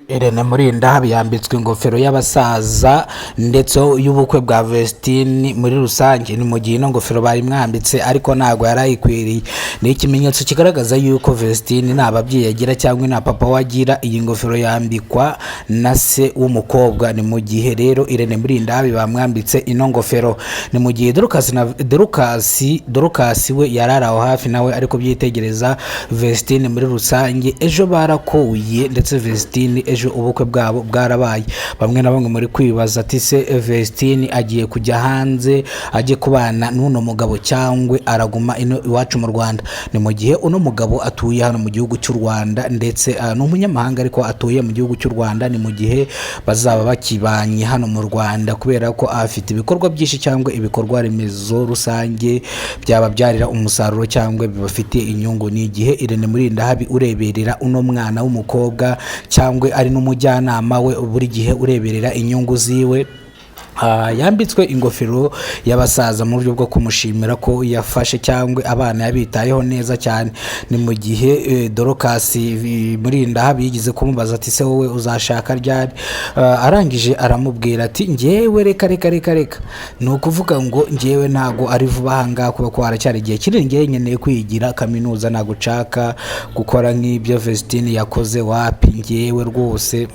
Irene Murindahabi yambitswe ingofero y'abasaza ndetse y'ubukwe bwa Vestine muri rusange. Ni mu gihe ino ngofero bayimwambitse ariko ntago yarayikwiriye. Ni ikimenyetso kigaragaza yuko Vestine nta babyeyi agira cyangwa nta papa wagira. Iyi ngofero yambikwa na se w'umukobwa. Ni mu gihe rero Irene Murindahabi bamwambitse ino ngofero. Ni mu gihe Dorcas we yararaho hafi nawe ariko byitegereza Vestine muri rusange. Ejo barakoye ndetse Vestine ejo ubukwe bwabo bwarabaye. Bamwe na bamwe muri kwibaza ati se Vestine agiye kujya hanze agiye kubana n'uno mugabo cyangwa araguma ino iwacu mu Rwanda. Ni mu gihe uno mugabo atuye hano mu gihugu cy'u Rwanda ndetse n'umunyamahanga ariko atuye mu gihugu cy'u Rwanda. Ni mu gihe bazaba bakibanye hano mu Rwanda kubera ko afite ibikorwa byinshi cyangwa ibikorwa remezo rusange byaba byarira umusaruro cyangwa bibafite inyungu. Ni igihe Irene Murindahabi ureberera uno mwana w'umukobwa cyangwa ari n'umujyanama we buri gihe ureberera inyungu ziwe. Yambitswe ingofero y'abasaza mu buryo bwo kumushimira ko yafashe cyangwa abana yabitayeho neza cyane. Ni mu gihe Dorcas Murindahabi yigize kumubaza ati se wowe uzashaka ryari, arangije aramubwira ati ngewe reka ni ukuvuga ngo ngewe ntago ari vuba ahangaha kuba ko haracyari igihe kinini. Ngewe nkeneye kwigira kaminuza, ntago nshaka gukora nk'ibyo Vestine yakoze, wapi ngewe rwose.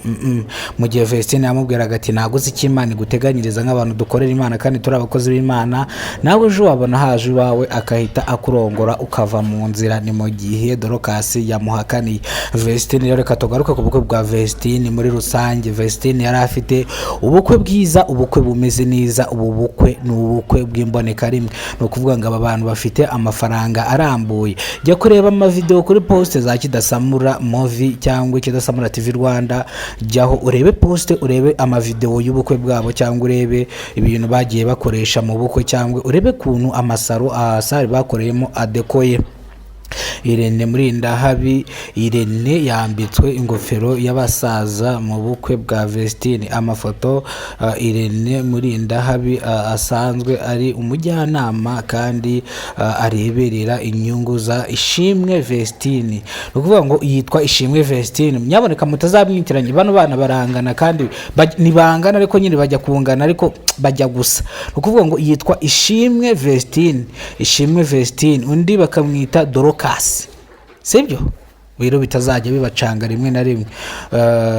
Mu gihe Vestine yamubwiraga ati ntago uzi icyo Imana iguteganyiriza nk'abantu dukorera Imana kandi turi abakozi b'Imana, nawe ejo wabona haje iwawe akahita akurongora ukava mu nzira. Ni mu gihe Dorcas yamuhakaniye. Vestine rero reka tugaruke ku bukwe bwa Vestine muri rusange. Vestine yari afite ubukwe bwiza, ubukwe bumeze neza. Ubu bukwe ni ubukwe bw'imboneka rimwe. Ni ukuvuga ngo aba bantu bafite amafaranga arambuye. Jya kureba amavideo kuri poste za Kidasamura Movie cyangwa Kidasamura TV Rwanda, jyaho urebe poste, urebe amavideo y'ubukwe bwabo cyangwa urebe ibintu bagiye bakoresha mu bukwe cyangwa urebe kuntu amasaro asari bakoreyemo adekoye. Irene Murindahabi, Irene yambitswe ingofero y'abasaza mu bukwe bwa Vestine. Amafoto Irene Murindahabi asanzwe ari umujyanama kandi areberera inyungu za Ishimwe Vestine. Ni ukuvuga ngo yitwa Ishimwe Vestine. Nyaboneka mutazabimwitiranye, bano bana barangana kandi nibangana ariko nyine bajya kungana ariko bajya gusa. Ni ukuvuga ngo yitwa Ishimwe Vestine. Ishimwe Vestine undi bakamwita Dorcas, sibyo? Biro bitazajya bibacanga rimwe na rimwe.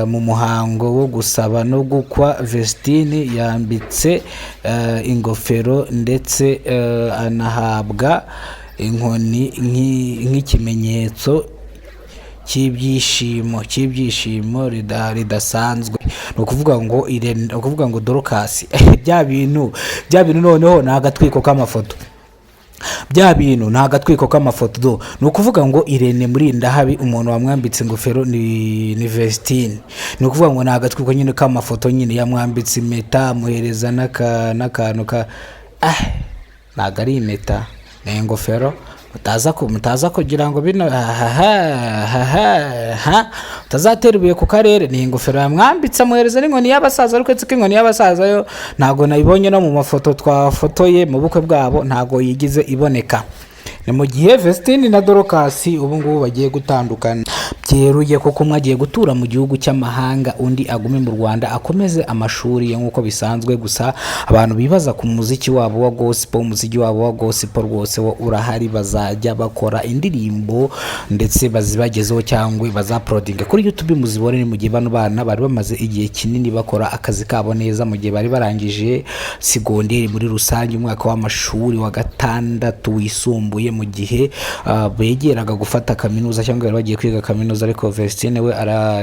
Mu muhango wo gusaba no gukwa Vestine yambitse ingofero ndetse anahabwa inkoni nk'ikimenyetso cy'ibyishimo ridasanzwe. Ni ukuvuga ngo Irene, ni ukuvuga ngo Dorcas bya bintu noneho ni agatwiko k'amafoto. Bya bintu nta gatwiko k'amafoto. Ni ukuvuga ngo Irene Murindahabi umuntu wamwambitse ingofero ni Vestine. Ni ukuvuga ngo nta gatwiko nyine k'amafoto nyine yamwambitse impeta, amuhereza n'akantu ka ntago ari impeta, ni ingofero. Mutaza kugira ngo bino utazatera ibuye ku karere. Ni ingofero yamwambitse amuhereza n'inkoni y'abasaza, ariko etse inkoni y'abasaza yo ntago nayibonye no mu mafoto twafotoye mu bukwe bwabo, ntago yigize iboneka. Ni mu gihe Vestine na Dorcas ubu ngubu bagiye gutandukana byeruye kuko umwe agiye gutura mu gihugu cy'amahanga, undi agume mu Rwanda akomeze amashuri ye nk'uko bisanzwe. Gusa abantu bibaza ku muziki wabo wa gospel, umuziki wabo wa gospel rwose wo urahari. Bazajya bakora indirimbo ndetse bazibagezeho cyangwa bazaprodinga kuri YouTube muzibone. Ni mu gihe bano bana bari bamaze igihe kinini bakora akazi kabo neza, mu gihe bari barangije segonderi muri rusange, umwaka w'amashuri wa gatandatu wisumbuye, mu gihe begeraga gufata kaminuza cyangwa bari bagiye kwiga kaminuza. Ariko Vestine we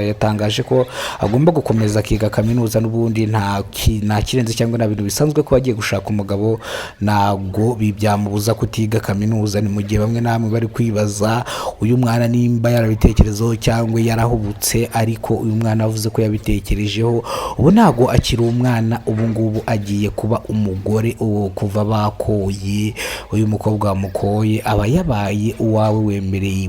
yatangaje ko agomba gukomeza akiga kaminuza n'ubundi nta kirenze cyangwa nta bintu bisanzwe ko agiye gushaka umugabo, ntago bibyamubuza kutiga kaminuza. Ni mu gihe bamwe namwe bari kwibaza uyu mwana nimba yarabitekerezaho cyangwa yarahubutse, ariko uyu mwana avuze ko yabitekerejeho. Ubu ntago akiri umwana, ubu ngubu agiye kuba umugore. Kuva bakoye uyu mukobwa wamukoye aba yabaye uwawe,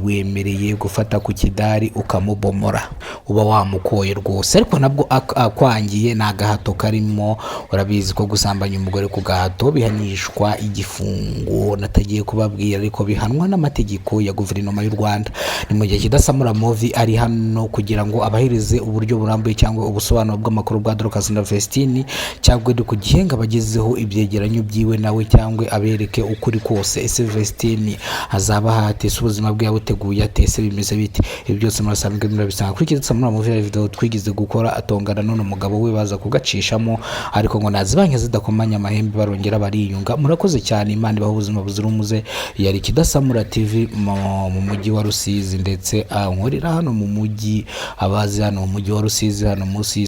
wemereye gufata ku kida umudari ukamubomora uba wamukoye rwose. Ariko nabwo akwangiye ni agahato karimo, urabizi ko gusambanya umugore ku gahato bihanishwa igifungo natagiye kubabwira, ariko bihanwa n'amategeko ya guverinoma y'u Rwanda. Ni mu gihe Kidasamura Movie ari hano kugira ngo abahirize uburyo burambuye cyangwa ubusobanuro bw'amakuru bwa Dorcas na Vestine, cyangwa ku gihenga bagezeho ibyegeranyo byiwe nawe, cyangwa abereke ukuri kose. Ese Vestine azaba hatese ubuzima bwe yabuteguye atese bimeze bite? Ibi byose murasanzwe murabisanga kuri Kidasamura Movie video twigize gukora, atongana none umugabo we baza kugacishamo, ariko ngo nazibanye zidakomanya amahembe barongera bariyunga. Murakoze cyane, Imana ibahe ubuzima buzira umuze. Yari Kidasamura TV mu mujyi wa Rusizi, ndetse nkorera hano mu mujyi, abazi hano mu mujyi wa Rusizi hano munsi